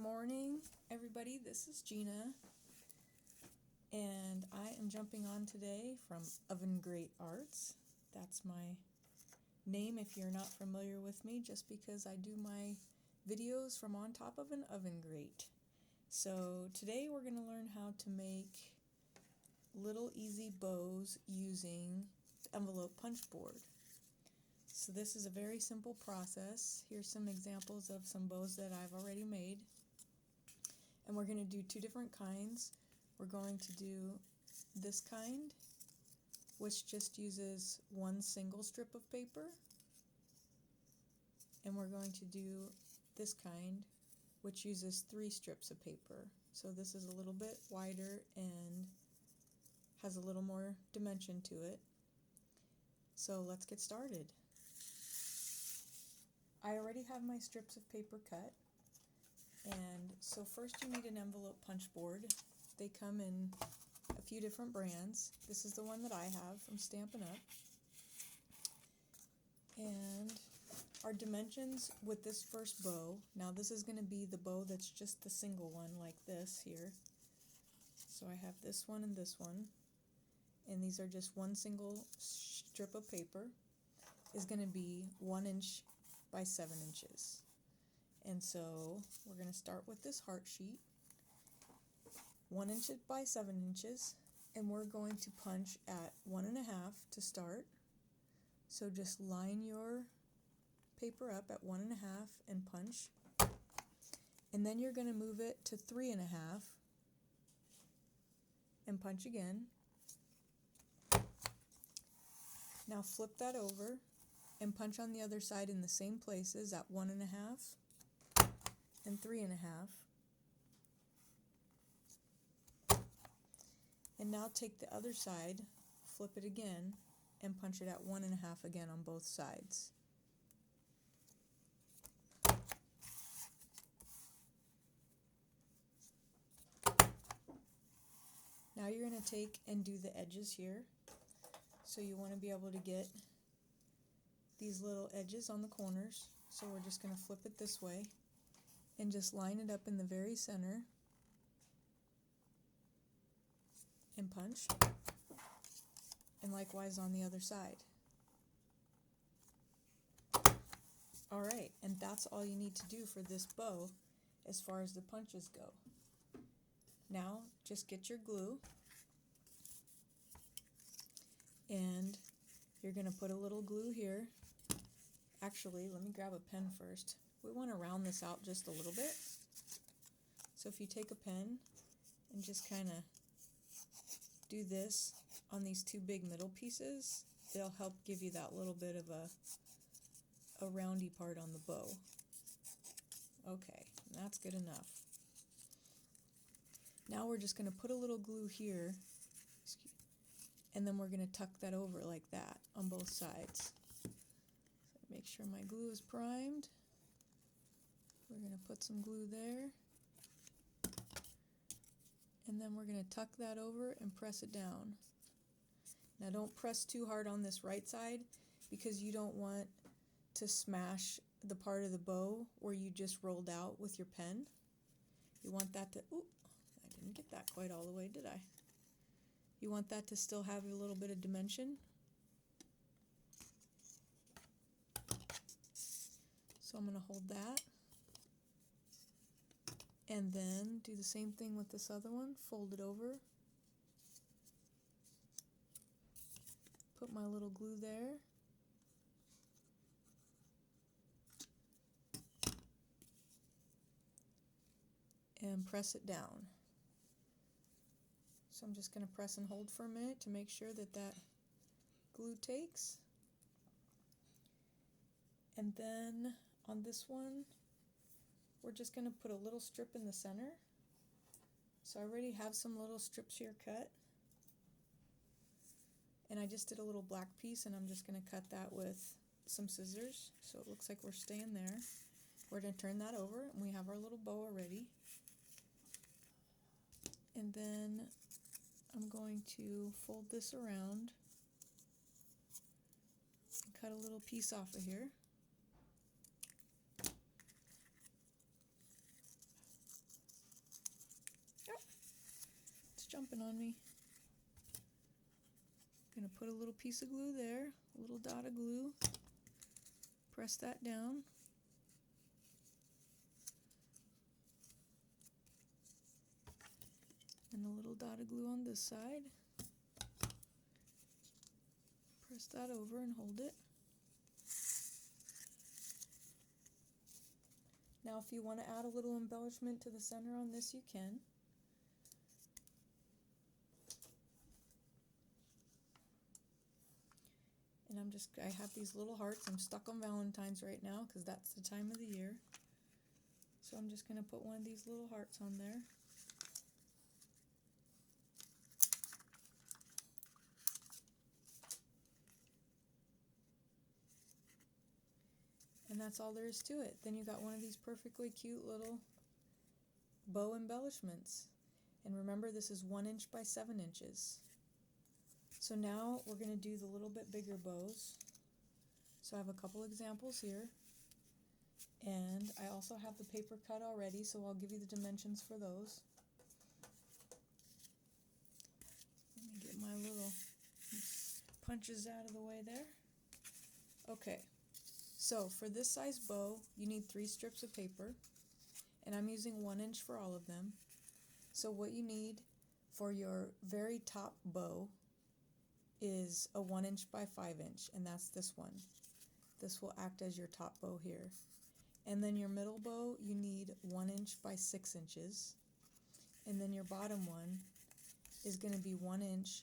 morning, everybody. This is Gina, and I am jumping on today from Oven Grate Arts. That's my name if you're not familiar with me, just because I do my videos from on top of an oven grate. So today we're going to learn how to make little easy bows using the envelope punch board. So this is a very simple process. Here's some examples of some bows that I've already made. And we're going to do two different kinds. We're going to do this kind, which just uses one single strip of paper. And we're going to do this kind, which uses 3 strips of paper. So this is a little bit wider and has a little more dimension to it. So let's get started. I already have my strips of paper cut, and so first you need an envelope punch board. They come in a few different brands. This is the one that I have from Stampin' Up. And our dimensions with this first bow, now this is going to be the bow that's just the single one like this here. So I have this one and this one, and these are just one single strip of paper, is going to be 1 inch by 7 inches. And so we're going to start with this heart sheet, 1 inch by 7 inches, and we're going to punch at 1.5 to start. So just line your paper up at 1.5 and punch, and then you're going to move it to 3.5 and punch again. Now flip that over and punch on the other side in the same places at 1.5 and 3.5. And now take the other side, flip it again, and punch it at 1.5 again on both sides. Now you're going to take and do the edges here. So you want to be able to get these little edges on the corners. So we're just going to flip it this way and just line it up in the very center and punch. And likewise on the other side. Alright, and that's all you need to do for this bow as far as the punches go. Now just get your glue, and you're going to put a little glue here. Actually, let me grab a pen first. We want to round this out just a little bit. So if you take a pen and just kind of do this on these 2 big middle pieces, they'll help give you that little bit of a roundy part on the bow. Okay, that's good enough. Now we're just going to put a little glue here, and then we're going to tuck that over like that on both sides. So make sure my glue is primed. We're going to put some glue there, and then we're going to tuck that over and press it down. Now don't press too hard on this right side, because you don't want to smash the part of the bow where you just rolled out with your pen. You want that to, ooh, I didn't get that quite all the way, did I? You want that to still have a little bit of dimension. So I'm going to hold that. And then do the same thing with this other one. Fold it over. Put my little glue there. And press it down. So I'm just going to press and hold for a minute to make sure that that glue takes. And then on this one, we're just going to put a little strip in the center. So I already have some little strips here cut. And I just did a little black piece, and I'm just going to cut that with some scissors. So it looks like we're staying there. We're going to turn that over, and we have our little bow already. And then I'm going to fold this around and cut a little piece off of here. jumping on me. Gonna put a little piece of glue there, a little dot of glue. Press that down. And a little dot of glue on this side. Press that over and hold it. Now if you want to add a little embellishment to the center on this, you can. And I have these little hearts. I'm stuck on Valentine's right now because that's the time of the year. So I'm just going to put one of these little hearts on there. And that's all there is to it. Then you got one of these perfectly cute little bow embellishments. And remember, this is 1 inch by 7 inches. So now we're going to do the little bit bigger bows. So I have a couple examples here. And I also have the paper cut already, so I'll give you the dimensions for those. Let me get my little punches out of the way there. Okay, so for this size bow, you need 3 strips of paper, and I'm using 1 inch for all of them. So what you need for your very top bow is a 1 inch by 5 inch, and that's this one. This will act as your top bow here. And then your middle bow, you need 1 inch by 6 inches. And then your bottom one is going to be 1 inch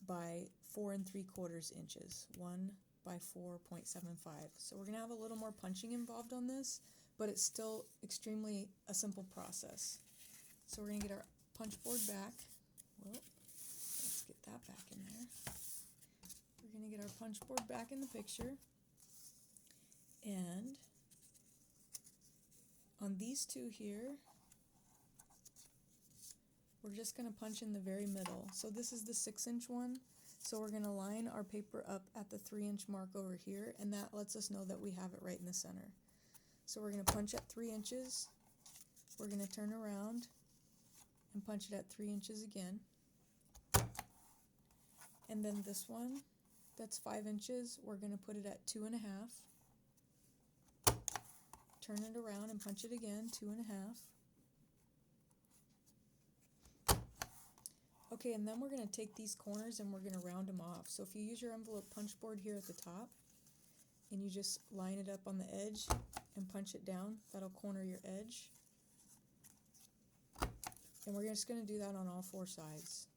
by 4 3/4 inches. 1 by 4.75. So we're going to have a little more punching involved on this, but it's still extremely a simple process. So we're going to get our punch board back. Well, let's get that back in there. We're going to get our punch board back in the picture. And on these two here, we're just going to punch in the very middle. So this is the 6 inch one. So we're going to line our paper up at the 3 inch mark over here, and that lets us know that we have it right in the center. So we're going to punch at 3 inches. We're going to turn around and punch it at 3 inches again. And then this one, that's 5 inches, we're going to put it at 2.5. Turn it around and punch it again, 2.5. Okay, and then we're going to take these corners and we're going to round them off. So if you use your envelope punch board here at the top, and you just line it up on the edge and punch it down, that'll corner your edge. And we're just going to do that on all 4 sides.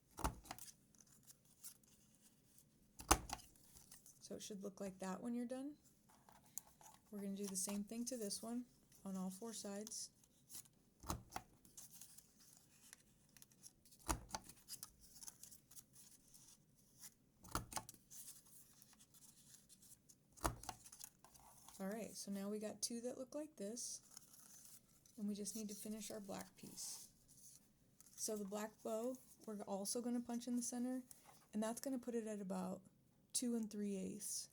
So it should look like that when you're done. We're going to do the same thing to this one on all 4 sides. Alright, so now we got 2 that look like this, and we just need to finish our black piece. So the black bow, we're also going to punch in the center, and that's going to put it at about 2 3/8.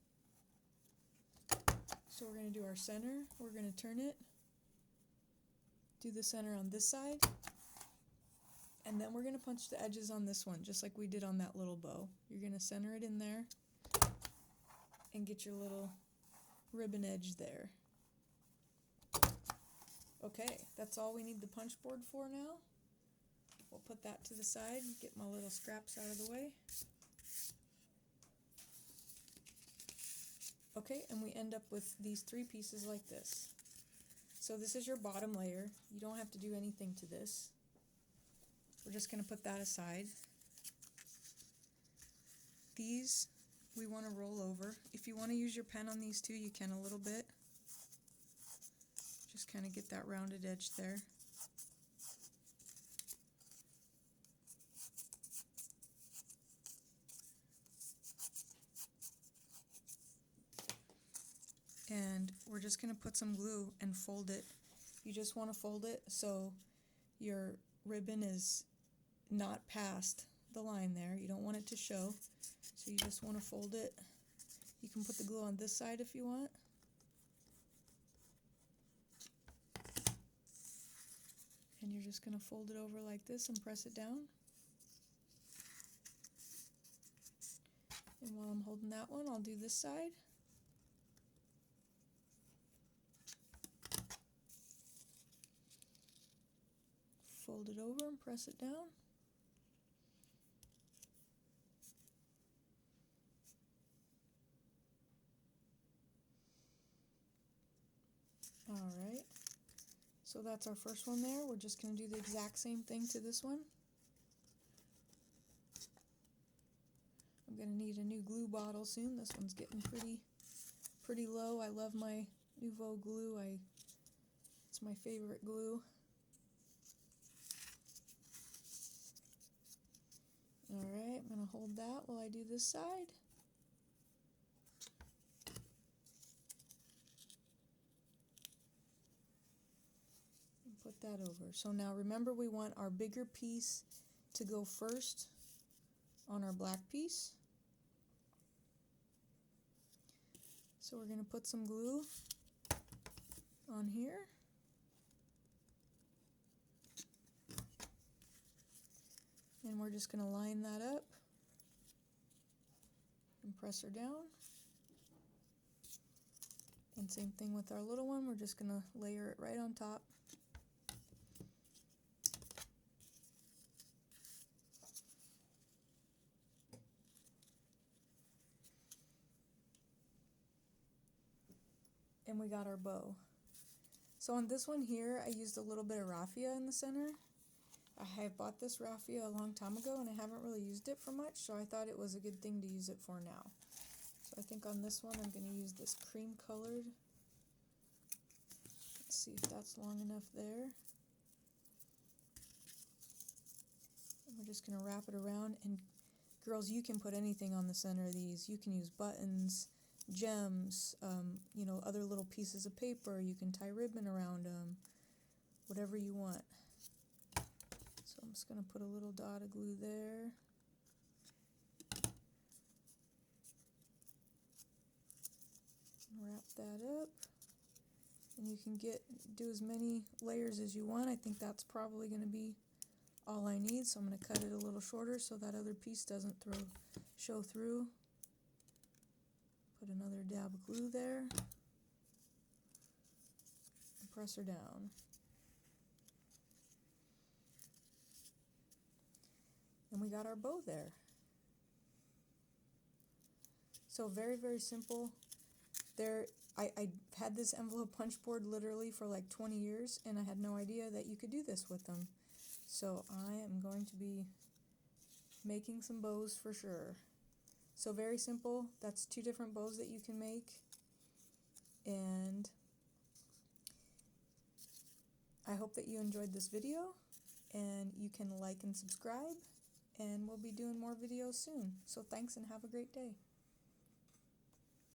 So we're going to do our center, we're going to turn it, do the center on this side, and then we're going to punch the edges on this one, just like we did on that little bow. You're going to center it in there, and get your little ribbon edge there. Okay, that's all we need the punch board for now. We'll put that to the side, get my little scraps out of the way. Okay, and we end up with these 3 pieces like this. So this is your bottom layer. You don't have to do anything to this. We're just going to put that aside. These we want to roll over. If you want to use your pen on these too, you can a little bit. Just kind of get that rounded edge there. And we're just going to put some glue and fold it. You just want to fold it so your ribbon is not past the line there. You don't want it to show, so you just want to fold it. You can put the glue on this side if you want. And you're just going to fold it over like this and press it down. while I'm holding that one, I'll do this side. Fold it over and press it down. Alright, so that's our first one there. We're just going to do the exact same thing to this one. I'm going to need a new glue bottle soon. This one's getting pretty low. I love my Nouveau glue. It's my favorite glue. Alright, I'm going to hold that while I do this side. And put that over. So now remember, we want our bigger piece to go first on our black piece. So we're going to put some glue on here. And we're just going to line that up and press her down. And same thing with our little one, we're just going to layer it right on top. And we got our bow. So on this one here, I used a little bit of raffia in the center. I have bought this raffia a long time ago and I haven't really used it for much, so I thought it was a good thing to use it for now. So I think on this one I'm going to use this cream colored. Let's see if that's long enough there. And we're just going to wrap it around, and girls, you can put anything on the center of these. You can use buttons, gems, you know, other little pieces of paper. You can tie ribbon around them, whatever you want. So I'm just going to put a little dot of glue there. Wrap that up. And you can do as many layers as you want. I think that's probably going to be all I need. So I'm going to cut it a little shorter so that other piece doesn't show through. Put another dab of glue there. And press her down. And we got our bow there. So very, very simple. I had this envelope punch board literally for like 20 years, and I had no idea that you could do this with them. So I am going to be making some bows for sure. So very simple. That's 2 different bows that you can make. And I hope that you enjoyed this video, and you can like and subscribe, and we'll be doing more videos soon. So thanks and have a great day.